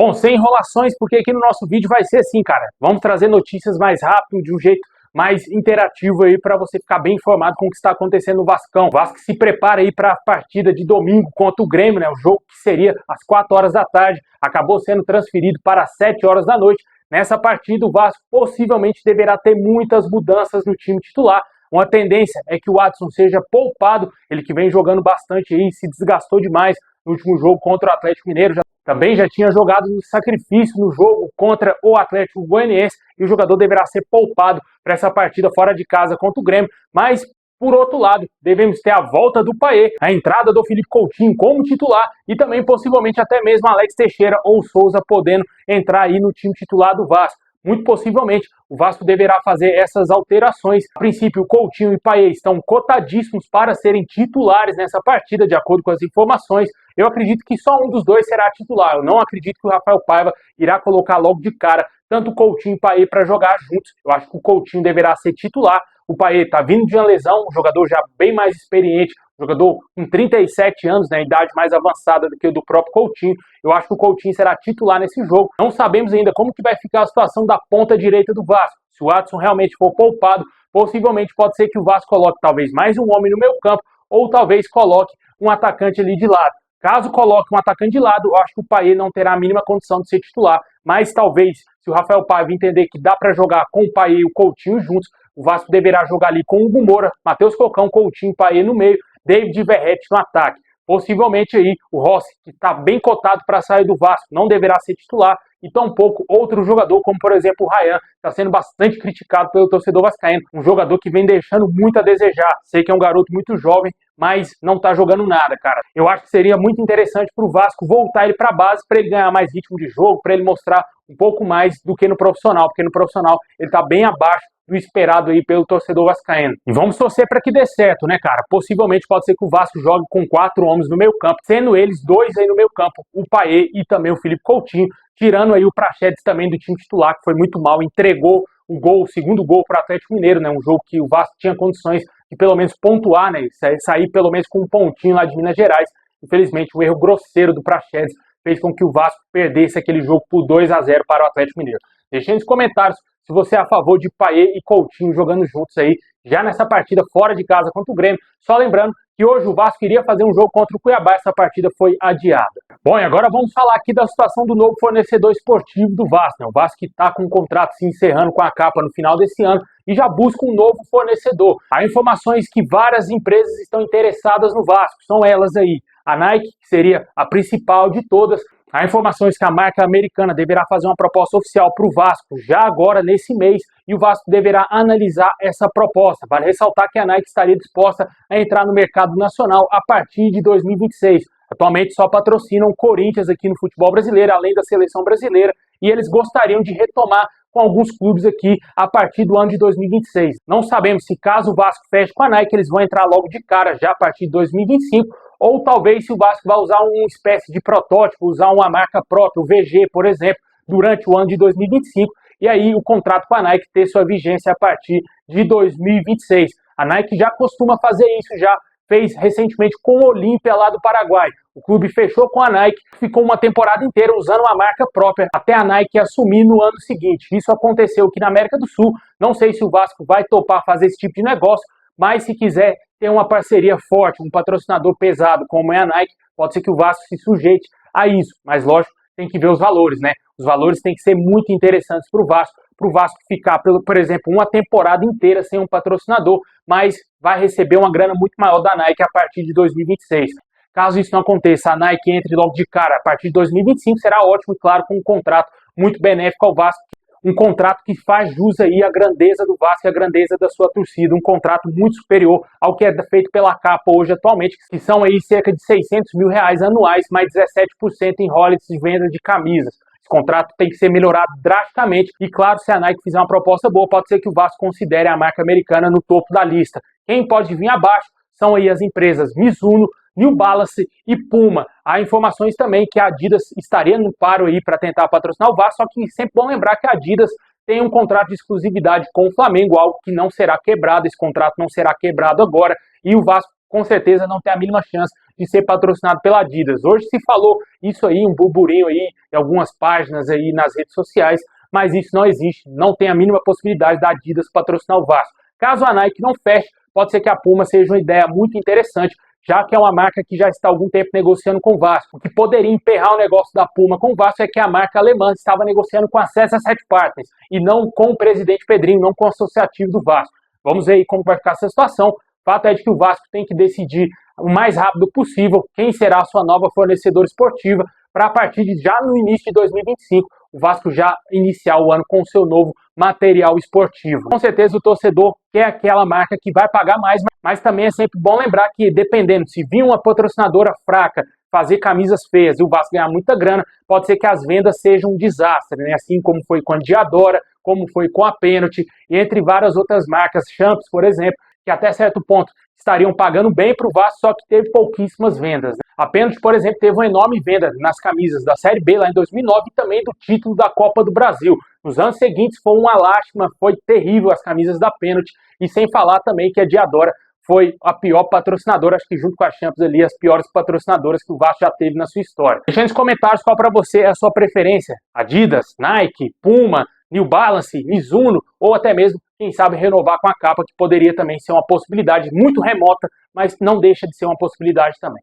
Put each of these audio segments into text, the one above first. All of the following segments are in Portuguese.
Bom, sem enrolações, porque aqui no nosso vídeo vai ser assim, cara. Vamos trazer notícias mais rápido, de um jeito mais interativo aí, para você ficar bem informado com o que está acontecendo no Vascão. O Vasco se prepara aí para a partida de domingo contra o Grêmio, né? O jogo que seria às 4 horas da tarde, acabou sendo transferido para as 7 horas da noite. Nessa partida, o Vasco possivelmente deverá ter muitas mudanças no time titular. Uma tendência é que o Watson seja poupado, ele que vem jogando bastante aí, se desgastou demais no último jogo contra o Atlético Mineiro, também já tinha jogado no sacrifício no jogo contra o Atlético Goianiense e o jogador deverá ser poupado para essa partida fora de casa contra o Grêmio, mas por outro lado, devemos ter a volta do Payet, a entrada do Felipe Coutinho como titular e também possivelmente até mesmo Alex Teixeira ou Souza podendo entrar aí no time titular do Vasco. Muito possivelmente, o Vasco deverá fazer essas alterações. A princípio, Coutinho e Payet estão cotadíssimos para serem titulares nessa partida, de acordo com as informações. Eu acredito que só um dos dois será titular. Eu não acredito que o Rafael Paiva irá colocar logo de cara tanto Coutinho e Payet para jogar juntos. Eu acho que o Coutinho deverá ser titular. O Payet está vindo de uma lesão, um jogador já bem mais experiente, jogador com 37 anos, né, idade mais avançada do que o do próprio Coutinho. Eu acho que o Coutinho será titular nesse jogo. Não sabemos ainda como que vai ficar a situação da ponta direita do Vasco. Se o Watson realmente for poupado, possivelmente pode ser que o Vasco coloque talvez mais um homem no meio campo ou talvez coloque um atacante ali de lado. Caso coloque um atacante de lado, eu acho que o Payet não terá a mínima condição de ser titular, mas talvez, se o Rafael Paiva entender que dá para jogar com o Payet e o Coutinho juntos, o Vasco deverá jogar ali com o Hugo Moura, Matheus Cocão, Coutinho, Payet no meio, David Verratti no ataque. Possivelmente aí o Rossi, que está bem cotado para sair do Vasco, não deverá ser titular, e tampouco outro jogador, como por exemplo o Ryan, está sendo bastante criticado pelo torcedor vascaíno, um jogador que vem deixando muito a desejar. Sei que é um garoto muito jovem, mas não está jogando nada, cara. Eu acho que seria muito interessante para o Vasco voltar ele para a base, para ele ganhar mais ritmo de jogo, para ele mostrar um pouco mais do que no profissional, porque no profissional ele está bem abaixo do esperado aí pelo torcedor vascaíno. E vamos torcer para que dê certo, né, cara? Possivelmente pode ser que o Vasco jogue com 4 homens no meio campo, sendo eles 2 aí no meio campo, o Payet e também o Felipe Coutinho, tirando aí o Praxedes também do time titular, que foi muito mal, entregou o gol, o segundo gol para o Atlético Mineiro, né? Um jogo que o Vasco tinha condições de pelo menos pontuar, né? Sair pelo menos com um pontinho lá de Minas Gerais. Infelizmente, o erro grosseiro do Praxedes fez com que o Vasco perdesse aquele jogo por 2-0 para o Atlético Mineiro. Deixem nos comentários se você é a favor de Payet e Coutinho jogando juntos aí, já nessa partida fora de casa contra o Grêmio. Só lembrando que hoje o Vasco iria fazer um jogo contra o Cuiabá, essa partida foi adiada. Bom, e agora vamos falar aqui da situação do novo fornecedor esportivo do Vasco, né? O Vasco que está com o contrato se encerrando com a capa no final desse ano e já busca um novo fornecedor. Há informações que várias empresas estão interessadas no Vasco, são elas aí. A Nike, que seria a principal de todas. Há informações que a marca americana deverá fazer uma proposta oficial para o Vasco já agora nesse mês e o Vasco deverá analisar essa proposta. Vale ressaltar que a Nike estaria disposta a entrar no mercado nacional a partir de 2026. Atualmente só patrocinam o Corinthians aqui no futebol brasileiro, além da seleção brasileira, e eles gostariam de retomar com alguns clubes aqui a partir do ano de 2026. Não sabemos se caso o Vasco feche com a Nike, eles vão entrar logo de cara já a partir de 2025, ou talvez se o Vasco vai usar uma espécie de protótipo, usar uma marca própria, o VG, por exemplo, durante o ano de 2025, e aí o contrato com a Nike ter sua vigência a partir de 2026. A Nike já costuma fazer isso, já fez recentemente com o Olímpia lá do Paraguai. O clube fechou com a Nike, ficou uma temporada inteira usando uma marca própria, até a Nike assumir no ano seguinte. Isso aconteceu aqui na América do Sul. Não sei se o Vasco vai topar fazer esse tipo de negócio, mas se quiser ter uma parceria forte, um patrocinador pesado como é a Nike, pode ser que o Vasco se sujeite a isso. Mas lógico, tem que ver os valores, né? Os valores têm que ser muito interessantes para o Vasco ficar, por exemplo, uma temporada inteira sem um patrocinador, mas vai receber uma grana muito maior da Nike a partir de 2026. Caso isso não aconteça, a Nike entre logo de cara a partir de 2025, será ótimo e claro, com um contrato muito benéfico ao Vasco, um contrato que faz jus aí à grandeza do Vasco e à grandeza da sua torcida, um contrato muito superior ao que é feito pela capa hoje atualmente, que são aí cerca de R$600 mil anuais, mais 17% em royalties de venda de camisas. Esse contrato tem que ser melhorado drasticamente e claro, se a Nike fizer uma proposta boa, pode ser que o Vasco considere a marca americana no topo da lista. Quem pode vir abaixo são aí as empresas Mizuno, New Balance e Puma. Há informações também que a Adidas estaria no paro aí para tentar patrocinar o Vasco, só que sempre bom lembrar que a Adidas tem um contrato de exclusividade com o Flamengo, algo que não será quebrado, esse contrato não será quebrado agora, e o Vasco com certeza não tem a mínima chance de ser patrocinado pela Adidas. Hoje se falou isso aí, um burburinho aí em algumas páginas aí nas redes sociais, mas isso não existe, não tem a mínima possibilidade da Adidas patrocinar o Vasco. Caso a Nike não feche, pode ser que a Puma seja uma ideia muito interessante, já que é uma marca que já está há algum tempo negociando com o Vasco. O que poderia emperrar o negócio da Puma com o Vasco é que a marca alemã estava negociando com a CSS Partners e não com o presidente Pedrinho, não com o associativo do Vasco. Vamos ver aí como vai ficar essa situação. O fato é de que o Vasco tem que decidir o mais rápido possível quem será a sua nova fornecedora esportiva para a partir de já no início de 2025 o Vasco já iniciar o ano com o seu novo material esportivo. Com certeza o torcedor quer aquela marca que vai pagar mais, mas também é sempre bom lembrar que dependendo, se vir uma patrocinadora fraca fazer camisas feias e o Vasco ganhar muita grana, pode ser que as vendas sejam um desastre, né? Assim como foi com a Diadora, como foi com a Pênalti, e entre várias outras marcas, Champs, por exemplo, que até certo ponto estariam pagando bem para o Vasco, só que teve pouquíssimas vendas, né? A Pênalti, por exemplo, teve uma enorme venda nas camisas da Série B lá em 2009 e também do título da Copa do Brasil. Nos anos seguintes foi uma lástima, foi terrível as camisas da Pênalti, e sem falar também que a Diadora foi a pior patrocinadora, acho que junto com a Champions ali, as piores patrocinadoras que o Vasco já teve na sua história. Deixa nos comentários qual para você é a sua preferência. Adidas, Nike, Puma, New Balance, Mizuno, ou até mesmo, quem sabe, renovar com a capa, que poderia também ser uma possibilidade muito remota, mas não deixa de ser uma possibilidade também.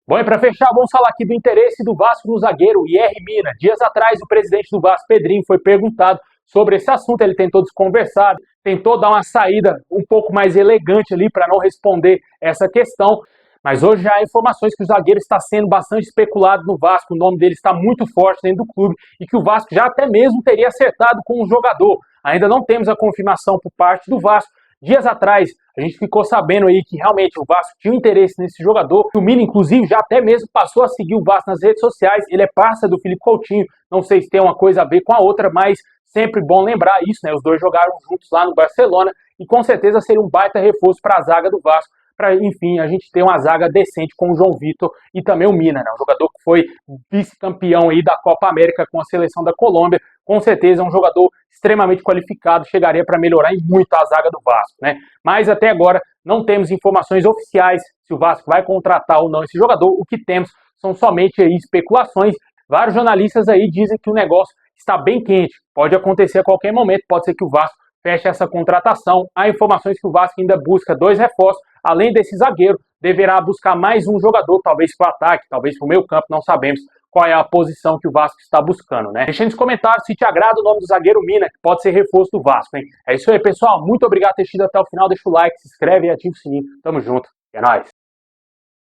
Bom, e para fechar, vamos falar aqui do interesse do Vasco no zagueiro IR Mina. Dias atrás, o presidente do Vasco, Pedrinho, foi perguntado sobre esse assunto, ele tentou desconversar, tentou dar uma saída um pouco mais elegante ali para não responder essa questão, mas hoje já há informações que o zagueiro está sendo bastante especulado no Vasco, o nome dele está muito forte dentro do clube e que o Vasco já até mesmo teria acertado com o jogador. Ainda não temos a confirmação por parte do Vasco. Dias atrás, a gente ficou sabendo aí que realmente o Vasco tinha interesse nesse jogador. O Mina, inclusive, já até mesmo passou a seguir o Vasco nas redes sociais. Ele é parceiro do Felipe Coutinho. Não sei se tem uma coisa a ver com a outra, mas sempre bom lembrar isso, né? Os dois jogaram juntos lá no Barcelona e com certeza seria um baita reforço para a zaga do Vasco, para, enfim, a gente ter uma zaga decente com o João Vitor e também o Mina, né? Um jogador que foi vice-campeão aí da Copa América com a seleção da Colômbia. Com certeza é um jogador extremamente qualificado, chegaria para melhorar em muito a zaga do Vasco, né? Mas até agora não temos informações oficiais se o Vasco vai contratar ou não esse jogador. O que temos são somente aí especulações. Vários jornalistas aí dizem que o negócio está bem quente, pode acontecer a qualquer momento, pode ser que o Vasco feche essa contratação. Há informações que o Vasco ainda busca 2 reforços, além desse zagueiro, deverá buscar mais um jogador, talvez para o ataque, talvez para o meio campo, não sabemos qual é a posição que o Vasco está buscando, né? Deixa nos comentários se te agrada o nome do zagueiro Mina, que pode ser reforço do Vasco, hein? É isso aí, pessoal, muito obrigado por ter assistido até o final, deixa o like, se inscreve e ativa o sininho, tamo junto, é nóis!